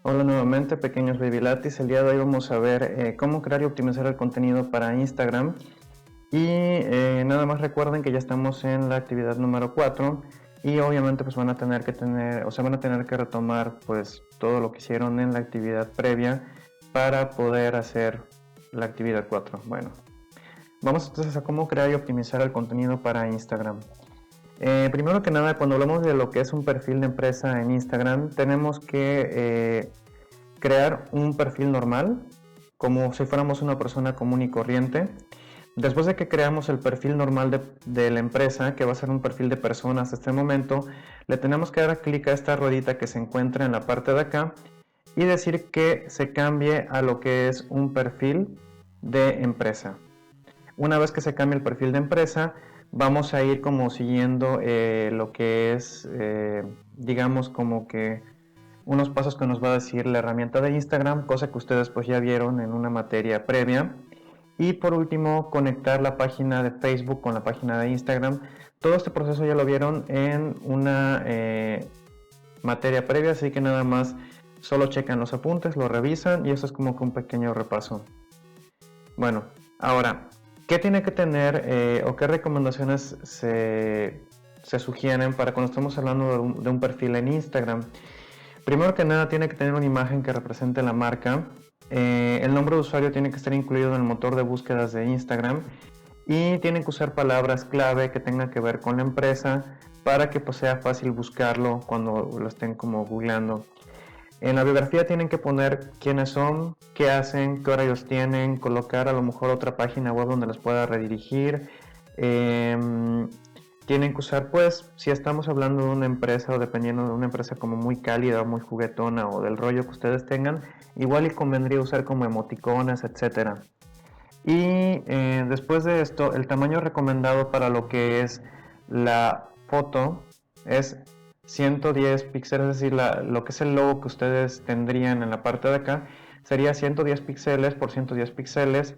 Hola nuevamente, pequeños Baby Latis. El día de hoy vamos a ver cómo crear y optimizar el contenido para Instagram. Y nada más recuerden que ya estamos en la actividad número 4 y obviamente pues van a tener que van a tener que retomar pues todo lo que hicieron en la actividad previa para poder hacer la actividad 4. Bueno, vamos entonces a cómo crear y optimizar el contenido para Instagram. Primero que nada, cuando hablamos de lo que es un perfil de empresa en Instagram, tenemos que crear un perfil normal, como si fuéramos una persona común y corriente. Después de que creamos el perfil normal de la empresa, que va a ser un perfil de personas hasta el momento, le tenemos que dar clic a esta ruedita que se encuentra en la parte de acá y decir que se cambie a lo que es un perfil de empresa. Una vez que se cambie el perfil de empresa, vamos a ir como siguiendo lo que es, digamos, como que unos pasos que nos va a decir la herramienta de Instagram, cosa que ustedes pues ya vieron en una materia previa. Y por último, conectar la página de Facebook con la página de Instagram. Todo este proceso ya lo vieron en una materia previa, así que nada más solo checan los apuntes, lo revisan y eso es como que un pequeño repaso. Bueno, ahora, ¿qué tiene que tener o qué recomendaciones se sugieren para cuando estamos hablando de un perfil en Instagram? Primero que nada tiene que tener una imagen que represente la marca. El nombre de usuario tiene que estar incluido en el motor de búsquedas de Instagram y tienen que usar palabras clave que tengan que ver con la empresa para que pues, sea fácil buscarlo cuando lo estén como googleando. En la biografía tienen que poner quiénes son, qué hacen, qué horarios tienen, colocar a lo mejor otra página web donde les pueda redirigir. Tienen que usar, pues, si estamos hablando de una empresa o dependiendo de una empresa como muy cálida o muy juguetona o del rollo que ustedes tengan, igual y convendría usar como emoticones, etcétera. Y después de esto, el tamaño recomendado para lo que es la foto es 110 píxeles, es decir, lo que es el logo que ustedes tendrían en la parte de acá sería 110 píxeles por 110 píxeles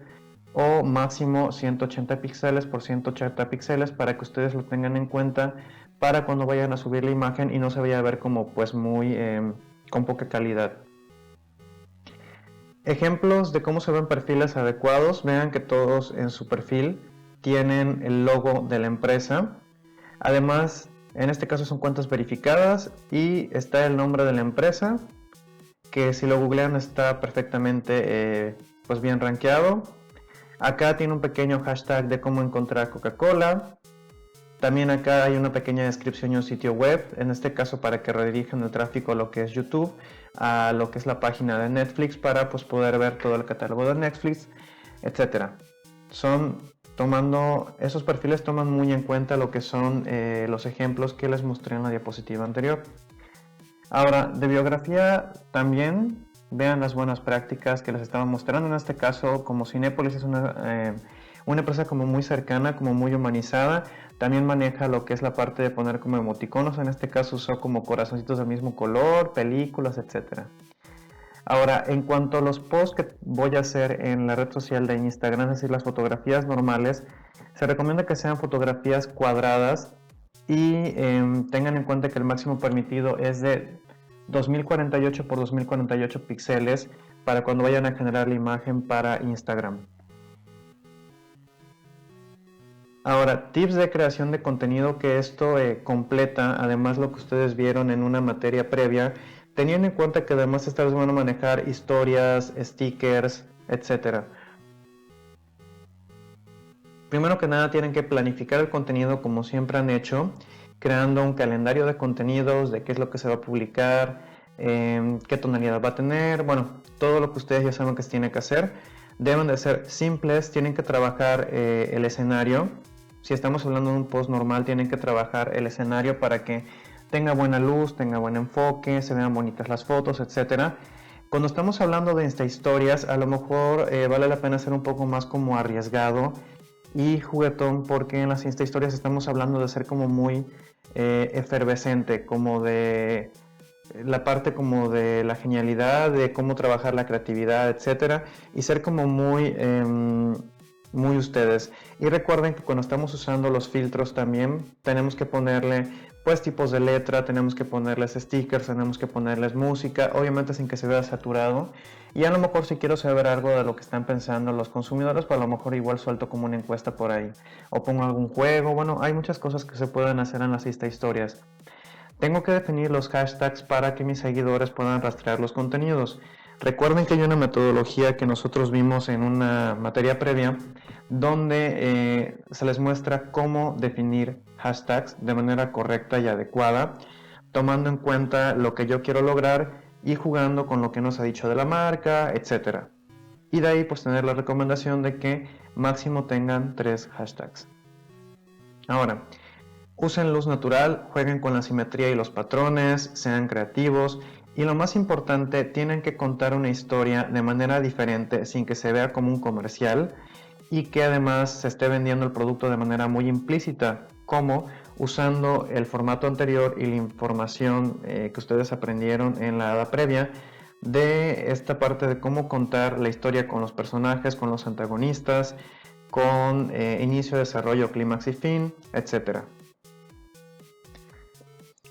o máximo 180 píxeles por 180 píxeles para que ustedes lo tengan en cuenta para cuando vayan a subir la imagen y no se vaya a ver como pues muy con poca calidad. Ejemplos de cómo se ven perfiles adecuados. Vean que todos en su perfil tienen el logo de la empresa. Además, en este caso son cuentas verificadas y está el nombre de la empresa, que si lo googlean está perfectamente pues bien rankeado. Acá tiene un pequeño hashtag de cómo encontrar Coca-Cola. También acá hay una pequeña descripción y un sitio web, en este caso para que redirijan el tráfico a lo que es YouTube, a lo que es la página de Netflix para pues, poder ver todo el catálogo de Netflix, etc. Esos perfiles toman muy en cuenta lo que son los ejemplos que les mostré en la diapositiva anterior. Ahora, de biografía también vean las buenas prácticas que les estaba mostrando. En este caso, como Cinépolis es una empresa como muy cercana, como muy humanizada, también maneja lo que es la parte de poner como emoticonos. En este caso usó como corazoncitos del mismo color, películas, etc. Ahora, en cuanto a los posts que voy a hacer en la red social de Instagram, es decir, las fotografías normales, se recomienda que sean fotografías cuadradas y tengan en cuenta que el máximo permitido es de 2048 por 2048 píxeles para cuando vayan a generar la imagen para Instagram. Ahora, tips de creación de contenido que esto completa, además lo que ustedes vieron en una materia previa, teniendo en cuenta que además esta vez van a manejar historias, stickers, etc. Primero que nada tienen que planificar el contenido como siempre han hecho, creando un calendario de contenidos, de qué es lo que se va a publicar, qué tonalidad va a tener, bueno, todo lo que ustedes ya saben que se tiene que hacer. Deben de ser simples, tienen que trabajar el escenario. Si estamos hablando de un post normal, tienen que trabajar el escenario para que tenga buena luz, tenga buen enfoque, se vean bonitas las fotos, etc. Cuando estamos hablando de Insta historias, a lo mejor vale la pena ser un poco más como arriesgado y juguetón, porque en las Insta historias estamos hablando de ser como muy efervescente, como de la parte como de la genialidad, de cómo trabajar la creatividad, etcétera, y ser como muy ustedes. Y recuerden que cuando estamos usando los filtros también tenemos que ponerle pues tipos de letra, tenemos que ponerles stickers, tenemos que ponerles música, obviamente sin que se vea saturado. Y a lo mejor si quiero saber algo de lo que están pensando los consumidores, pues a lo mejor igual suelto como una encuesta por ahí. O pongo algún juego, bueno, hay muchas cosas que se pueden hacer en las Insta Historias. Tengo que definir los hashtags para que mis seguidores puedan rastrear los contenidos. Recuerden que hay una metodología que nosotros vimos en una materia previa donde se les muestra cómo definir hashtags de manera correcta y adecuada, tomando en cuenta lo que yo quiero lograr y jugando con lo que nos ha dicho de la marca, etc. Y de ahí pues tener la recomendación de que máximo tengan 3 hashtags. Ahora, usen luz natural, jueguen con la simetría y los patrones, sean creativos y lo más importante, tienen que contar una historia de manera diferente sin que se vea como un comercial y que además se esté vendiendo el producto de manera muy implícita, como usando el formato anterior y la información que ustedes aprendieron en la hada previa de esta parte de cómo contar la historia con los personajes, con los antagonistas, con inicio, desarrollo, clímax y fin, etc.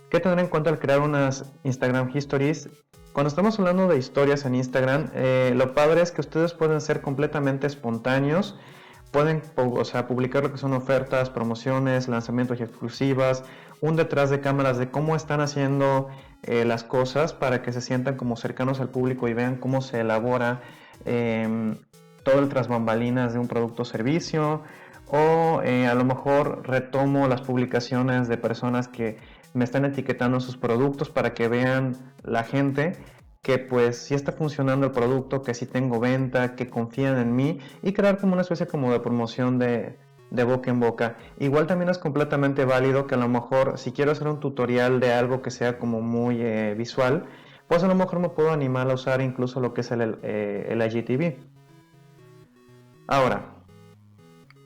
¿Qué tener en cuenta al crear unas Instagram Histories? Cuando estamos hablando de historias en Instagram, lo padre es que ustedes pueden ser completamente espontáneos, pueden publicar lo que son ofertas, promociones, lanzamientos y exclusivas, un detrás de cámaras de cómo están haciendo las cosas para que se sientan como cercanos al público y vean cómo se elabora todo el tras bambalinas de un producto o servicio, o a lo mejor retomo las publicaciones de personas que me están etiquetando sus productos para que vean la gente que pues sí está funcionando el producto, que sí tengo venta, que confían en mí y crear como una especie como de promoción de boca en boca. Igual también es completamente válido que a lo mejor si quiero hacer un tutorial de algo que sea como muy visual, pues a lo mejor me puedo animar a usar incluso lo que es el IGTV. Ahora,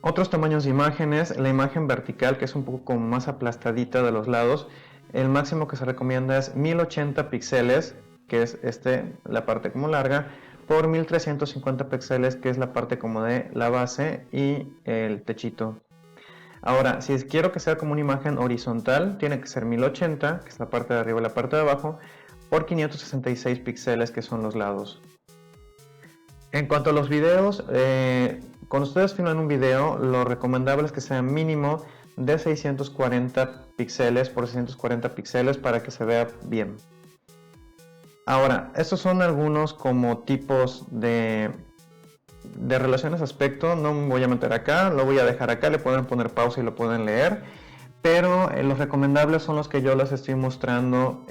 otros tamaños de imágenes, la imagen vertical que es un poco como más aplastadita de los lados, el máximo que se recomienda es 1080 píxeles, que es la parte como larga, por 1350 píxeles, que es la parte como de la base y el techito. Ahora, si quiero que sea como una imagen horizontal, tiene que ser 1080, que es la parte de arriba y la parte de abajo, por 566 píxeles, que son los lados. En cuanto a los videos, cuando ustedes filman un video, lo recomendable es que sea mínimo de 640 píxeles por 640 píxeles para que se vea bien. Ahora, estos son algunos como tipos de relaciones aspecto. No me voy a meter acá, lo voy a dejar acá, le pueden poner pausa y lo pueden leer. Pero los recomendables son los que yo les estoy mostrando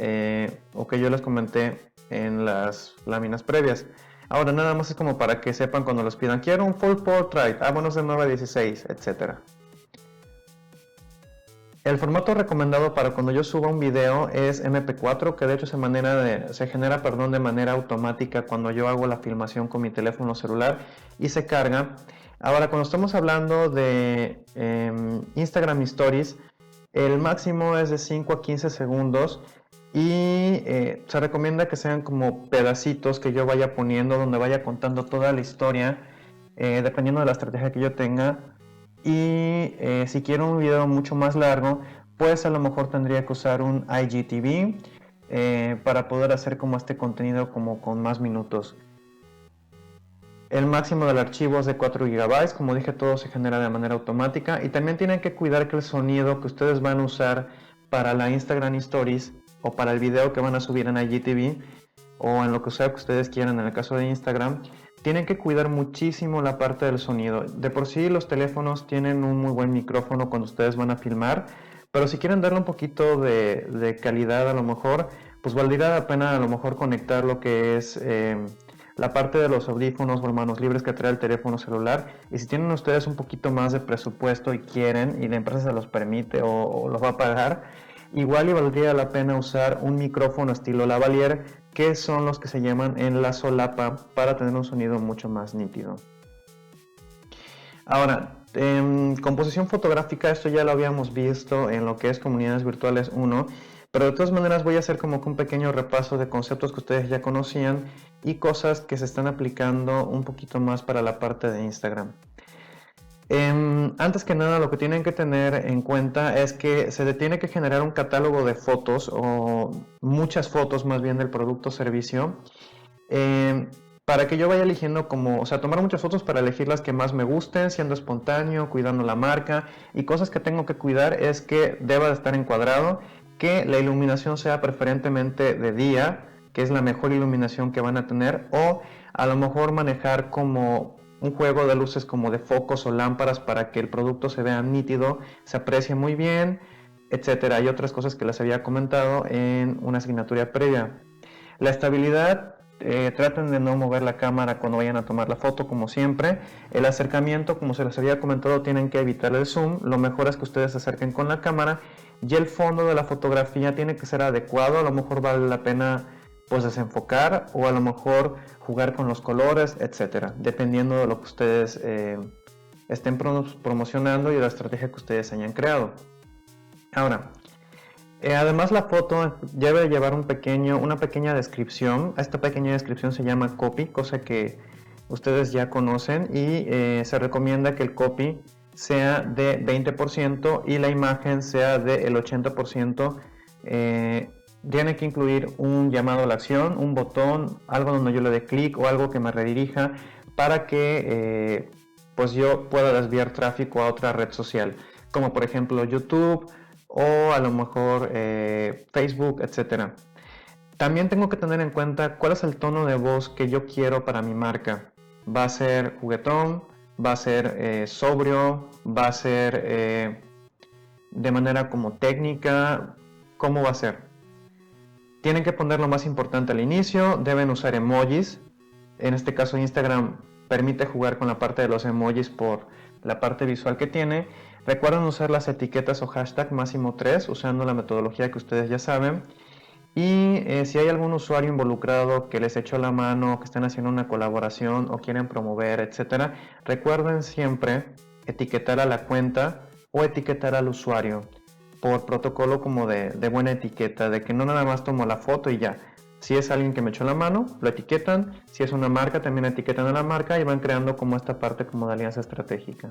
o que yo les comenté en las láminas previas. Ahora nada más es como para que sepan cuando les pidan, quiero un full portrait, bueno, es de 9 a 16, etc. El formato recomendado para cuando yo suba un video es MP4, que de hecho se genera de manera automática cuando yo hago la filmación con mi teléfono celular y se carga. Ahora, cuando estamos hablando de Instagram Stories, el máximo es de 5 a 15 segundos y se recomienda que sean como pedacitos que yo vaya poniendo donde vaya contando toda la historia, dependiendo de la estrategia que yo tenga. Y si quiero un video mucho más largo, pues a lo mejor tendría que usar un IGTV para poder hacer como este contenido como con más minutos. El máximo del archivo es de 4 GB, como dije, todo se genera de manera automática y también tienen que cuidar que el sonido que ustedes van a usar para la Instagram Stories o para el video que van a subir en IGTV o en lo que sea que ustedes quieran en el caso de Instagram, tienen que cuidar muchísimo la parte del sonido. De por sí los teléfonos tienen un muy buen micrófono cuando ustedes van a filmar, pero si quieren darle un poquito de calidad a lo mejor, pues valdría la pena a lo mejor conectar lo que es la parte de los audífonos o manos libres que trae el teléfono celular. Y si tienen ustedes un poquito más de presupuesto y quieren, y la empresa se los permite o los va a pagar, igual y valdría la pena usar un micrófono estilo lavalier, que son los que se llaman en la solapa, para tener un sonido mucho más nítido. Ahora, composición fotográfica, esto ya lo habíamos visto en lo que es Comunidades Virtuales 1, pero de todas maneras voy a hacer como que un pequeño repaso de conceptos que ustedes ya conocían y cosas que se están aplicando un poquito más para la parte de Instagram. Antes que nada, lo que tienen que tener en cuenta es que se tiene que generar un catálogo de fotos o muchas fotos más bien del producto o servicio, para que yo vaya eligiendo como, o sea, tomar muchas fotos para elegir las que más me gusten, siendo espontáneo, cuidando la marca, y cosas que tengo que cuidar es que deba de estar encuadrado, que la iluminación sea preferentemente de día, que es la mejor iluminación que van a tener, o a lo mejor manejar como un juego de luces como de focos o lámparas para que el producto se vea nítido, se aprecie muy bien, etcétera. Hay otras cosas que les había comentado en una asignatura previa. La estabilidad, traten de no mover la cámara cuando vayan a tomar la foto, como siempre. El acercamiento, como se les había comentado, tienen que evitar el zoom. Lo mejor es que ustedes se acerquen con la cámara y el fondo de la fotografía tiene que ser adecuado. A lo mejor vale la pena pues desenfocar o a lo mejor jugar con los colores, etcétera, dependiendo de lo que ustedes estén promocionando y de la estrategia que ustedes hayan creado. Ahora, además la foto debe llevar una pequeña descripción. Esta pequeña descripción se llama copy, cosa que ustedes ya conocen, y se recomienda que el copy sea de 20% y la imagen sea del 80%. Tiene que incluir un llamado a la acción, un botón, algo donde yo le dé clic o algo que me redirija para que pues yo pueda desviar tráfico a otra red social, como por ejemplo YouTube o a lo mejor Facebook, etcétera. También tengo que tener en cuenta cuál es el tono de voz que yo quiero para mi marca. ¿Va a ser juguetón? ¿Va a ser sobrio? ¿Va a ser de manera como técnica? ¿Cómo va a ser? Tienen que poner lo más importante al inicio, deben usar emojis. En este caso Instagram permite jugar con la parte de los emojis por la parte visual que tiene. Recuerden usar las etiquetas o hashtag máximo 3 usando la metodología que ustedes ya saben. Y si hay algún usuario involucrado que les echó la mano, que están haciendo una colaboración o quieren promover, etcétera, recuerden siempre etiquetar a la cuenta o etiquetar al usuario por protocolo como de buena etiqueta, de que no nada más tomo la foto y ya. Si es alguien que me echó la mano, lo etiquetan. Si es una marca, también etiquetan a la marca y van creando como esta parte como de alianza estratégica.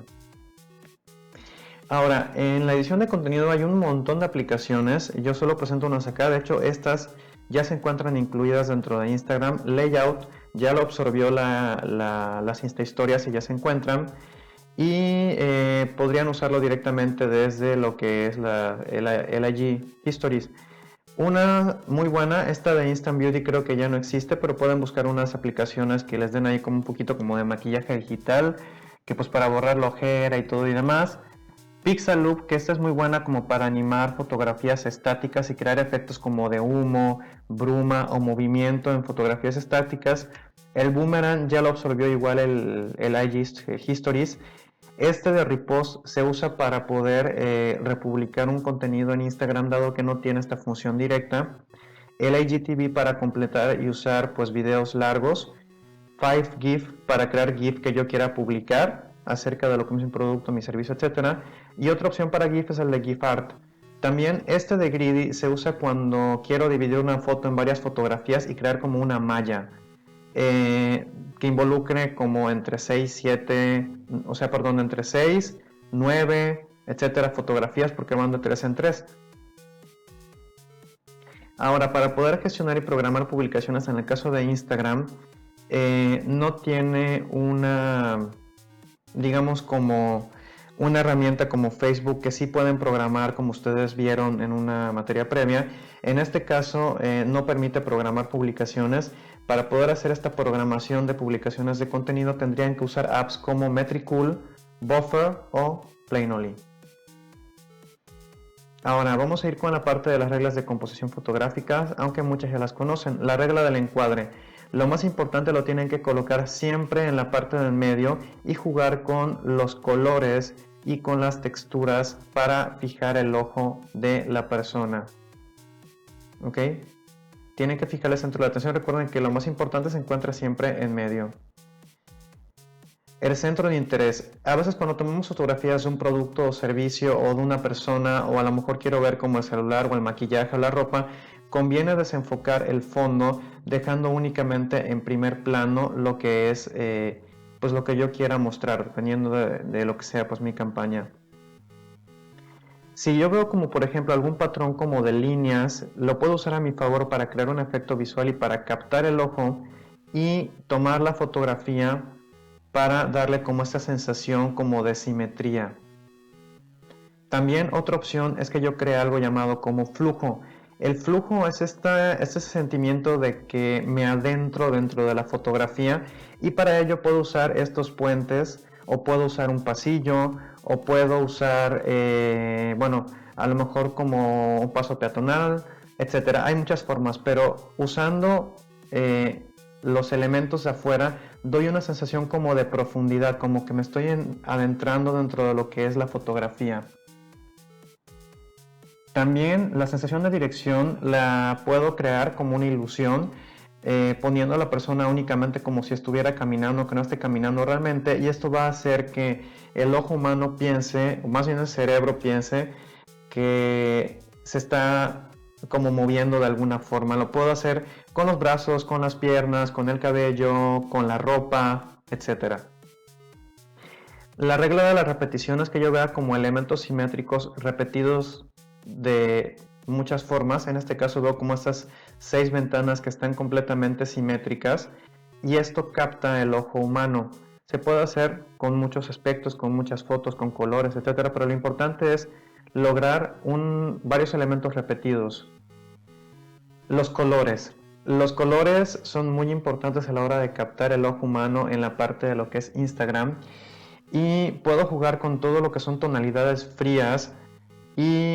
Ahora, en la edición de contenido hay un montón de aplicaciones. Yo solo presento unas acá. De hecho, estas ya se encuentran incluidas dentro de Instagram. Layout ya lo absorbió las Insta Historias y ya se encuentran. Y podrían usarlo directamente desde lo que es el IG Histories. Una muy buena, esta de Instant Beauty creo que ya no existe, pero pueden buscar unas aplicaciones que les den ahí como un poquito como de maquillaje digital, que pues para borrar la ojera y todo y demás. Pixaloop, que esta es muy buena como para animar fotografías estáticas y crear efectos como de humo, bruma o movimiento en fotografías estáticas. El Boomerang ya lo absorbió igual el IG Histories. Este de Repost se usa para poder republicar un contenido en Instagram, dado que no tiene esta función directa. El IGTV para completar y usar pues videos largos. 5GIF para crear GIF que yo quiera publicar acerca de lo que es mi producto, mi servicio, etc. Y otra opción para GIF es el de GIF Art. También este de Greedy se usa cuando quiero dividir una foto en varias fotografías y crear como una malla. Que involucre como entre 6, 7, o sea, perdón, entre 6, 9, etcétera, fotografías porque van de 3 en 3. Ahora, para poder gestionar y programar publicaciones en el caso de Instagram, no tiene una, digamos, como una herramienta como Facebook que sí pueden programar, como ustedes vieron en una materia previa. En este caso no permite programar publicaciones. Para poder hacer esta programación de publicaciones de contenido tendrían que usar apps como Metricool, Buffer o Planoly. Ahora vamos a ir con la parte de las reglas de composición fotográfica, aunque muchas ya las conocen. La regla del encuadre. Lo más importante lo tienen que colocar siempre en la parte del medio y jugar con los colores y con las texturas para fijar el ojo de la persona. ¿Ok? Tienen que fijar el centro de la atención. Recuerden que lo más importante se encuentra siempre en medio. El centro de interés. A veces cuando tomamos fotografías de un producto o servicio o de una persona, o a lo mejor quiero ver como el celular o el maquillaje o la ropa, conviene desenfocar el fondo dejando únicamente en primer plano lo que es pues lo que yo quiera mostrar, dependiendo de lo que sea pues mi campaña. Si yo veo como por ejemplo algún patrón como de líneas, lo puedo usar a mi favor para crear un efecto visual y para captar el ojo y tomar la fotografía para darle como esta sensación como de simetría. También otra opción es que yo cree algo llamado como flujo. El flujo es este sentimiento de que me adentro dentro de la fotografía, y para ello puedo usar estos puentes, o puedo usar un pasillo, o puedo usar, bueno, a lo mejor como un paso peatonal, etcétera. Hay muchas formas, pero usando los elementos de afuera doy una sensación como de profundidad, como que me estoy adentrando dentro de lo que es la fotografía. También la sensación de dirección la puedo crear como una ilusión, poniendo a la persona únicamente como si estuviera caminando, que no esté caminando realmente, y esto va a hacer que el ojo humano piense, o más bien el cerebro piense, que se está como moviendo de alguna forma. Lo puedo hacer con los brazos, con las piernas, con el cabello, con la ropa, etc. La regla de la repetición es que yo vea como elementos simétricos repetidos de muchas formas. En este caso veo como estas 6 ventanas que están completamente simétricas, y esto capta el ojo humano. Se puede hacer con muchos aspectos, con muchas fotos, con colores, etcétera, pero lo importante es lograr varios elementos repetidos. Los colores. Los colores son muy importantes a la hora de captar el ojo humano en la parte de lo que es Instagram, y puedo jugar con todo lo que son tonalidades frías,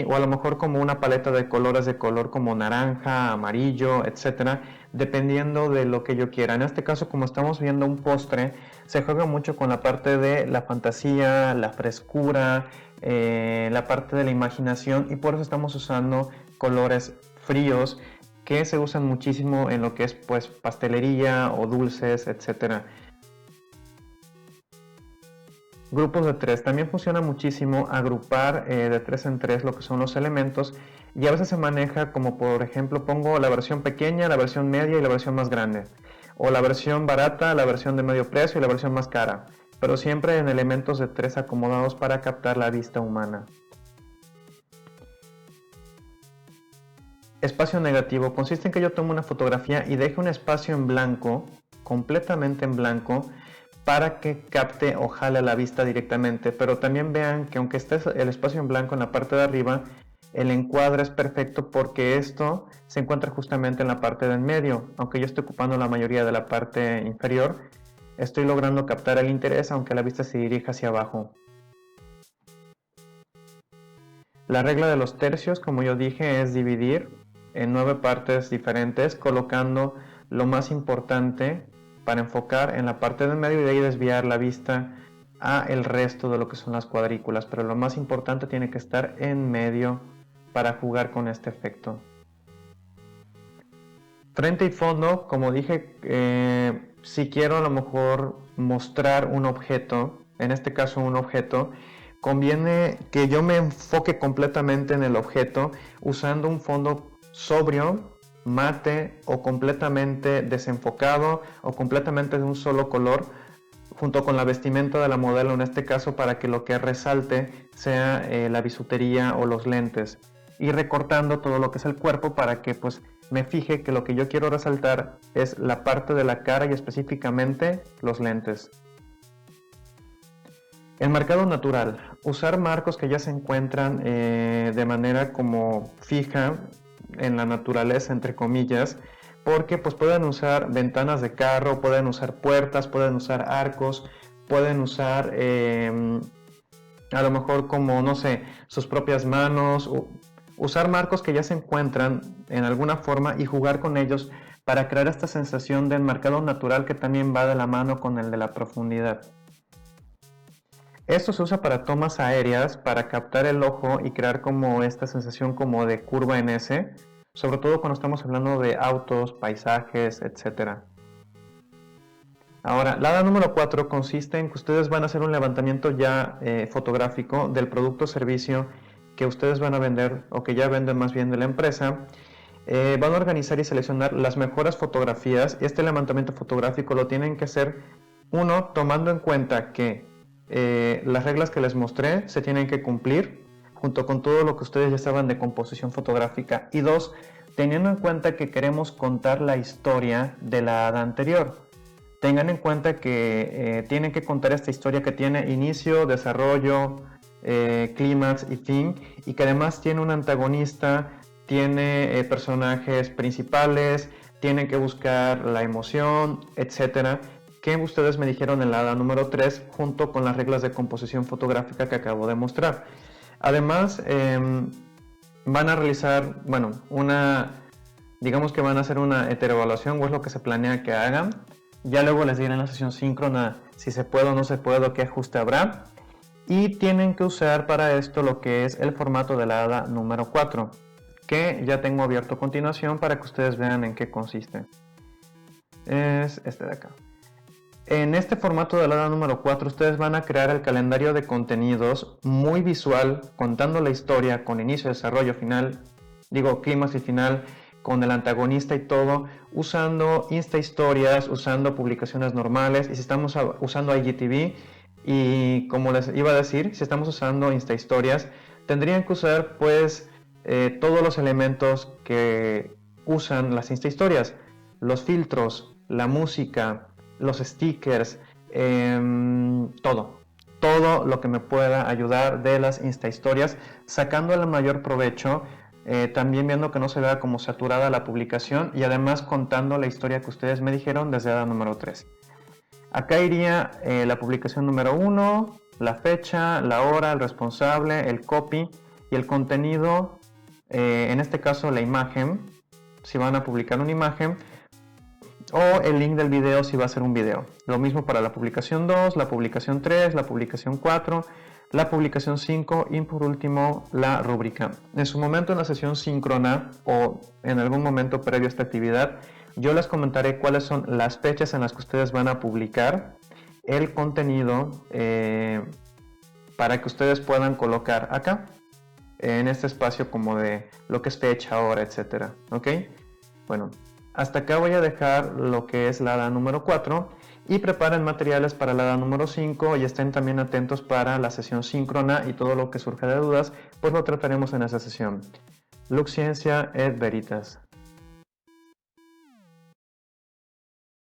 o a lo mejor como una paleta de colores de color como naranja, amarillo, etcétera, dependiendo de lo que yo quiera. En este caso, como estamos viendo un postre, se juega mucho con la parte de la fantasía, la frescura, la parte de la imaginación, y por eso estamos usando colores fríos que se usan muchísimo en lo que es pues pastelería o dulces, etcétera. Grupos de 3. También funciona muchísimo agrupar de 3 en 3 lo que son los elementos, y a veces se maneja como por ejemplo pongo la versión pequeña, la versión media y la versión más grande, o la versión barata, la versión de medio precio y la versión más cara, pero siempre en elementos de 3 acomodados para captar la vista humana. Espacio negativo consiste en que yo tomo una fotografía y deje un espacio en blanco, completamente en blanco, para que capte o jale la vista directamente. Pero también vean que aunque esté el espacio en blanco en la parte de arriba, el encuadre es perfecto porque esto se encuentra justamente en la parte de en medio. Aunque yo estoy ocupando la mayoría de la parte inferior, estoy logrando captar el interés aunque la vista se dirija hacia abajo. La regla de los tercios, como yo dije, es dividir en 9 partes diferentes, colocando lo más importante para enfocar en la parte del medio y de ahí desviar la vista a el resto de lo que son las cuadrículas, pero lo más importante tiene que estar en medio para jugar con este efecto. Frente y fondo, como dije, si quiero a lo mejor mostrar un objeto, en este caso un objeto, conviene que yo me enfoque completamente en el objeto usando un fondo sobrio, mate o completamente desenfocado o completamente de un solo color, junto con la vestimenta de la modelo en este caso, para que lo que resalte sea la bisutería o los lentes, y recortando todo lo que es el cuerpo para que pues me fije que lo que yo quiero resaltar es la parte de la cara y específicamente los lentes. El marcado natural, usar marcos que ya se encuentran de manera como fija en la naturaleza, entre comillas, porque pues pueden usar ventanas de carro, pueden usar puertas, pueden usar arcos, pueden usar a lo mejor como, no sé, sus propias manos, usar marcos que ya se encuentran en alguna forma y jugar con ellos para crear esta sensación de enmarcado natural que también va de la mano con el de la profundidad. Esto se usa para tomas aéreas, para captar el ojo y crear como esta sensación como de curva en S, sobre todo cuando estamos hablando de autos, paisajes, etc. Ahora, la número 4 consiste en que ustedes van a hacer un levantamiento ya fotográfico del producto o servicio que ustedes van a vender, o que ya venden más bien de la empresa. Van a organizar y seleccionar las mejores fotografías. Este levantamiento fotográfico lo tienen que hacer Uno, tomando en cuenta que las reglas que les mostré se tienen que cumplir junto con todo lo que ustedes ya saben de composición fotográfica. Y dos, teniendo en cuenta que queremos contar la historia de la hada anterior. Tengan en cuenta que tienen que contar esta historia que tiene inicio, desarrollo, clímax y fin, y que además tiene un antagonista, tiene personajes principales, tienen que buscar la emoción, etcétera, que ustedes me dijeron en la hada número 3 junto con las reglas de composición fotográfica que acabo de mostrar. Además, van a realizar, bueno, digamos que van a hacer una heteroevaluación, o es lo que se planea que hagan. Ya luego les diré en la sesión síncrona si se puede o no se puede, o qué ajuste habrá. Y tienen que usar para esto lo que es el formato de la hada número 4, que ya tengo abierto a continuación para que ustedes vean en qué consiste. Es este de acá. En este formato de la hada número 4 ustedes van a crear el calendario de contenidos muy visual, contando la historia con inicio, desarrollo, final, clímax y final, con el antagonista y todo, usando Insta historias, usando publicaciones normales, y si estamos usando IGTV, y como les iba a decir, si estamos usando Insta historias, tendrían que usar pues todos los elementos que usan las Insta historias, los filtros, la música, los stickers, todo lo que me pueda ayudar de las Insta historias, sacando el mayor provecho, también viendo que no se vea como saturada la publicación y además contando la historia que ustedes me dijeron desde hada número 3. Acá iría la publicación número 1, la fecha, la hora, el responsable, el copy y el contenido, en este caso la imagen, si van a publicar una imagen, o el link del video si va a ser un video. Lo mismo para la publicación 2, la publicación 3, la publicación 4, la publicación 5 y por último la rúbrica. En su momento en la sesión síncrona o en algún momento previo a esta actividad, yo les comentaré cuáles son las fechas en las que ustedes van a publicar el contenido para que ustedes puedan colocar acá en este espacio como de lo que es fecha, hora, etcétera. ¿Ok? Bueno, hasta acá voy a dejar lo que es la hada número 4 y preparen materiales para la hada número 5 y estén también atentos para la sesión síncrona y todo lo que surja de dudas, pues lo trataremos en esa sesión. Lux Scientia et Veritas.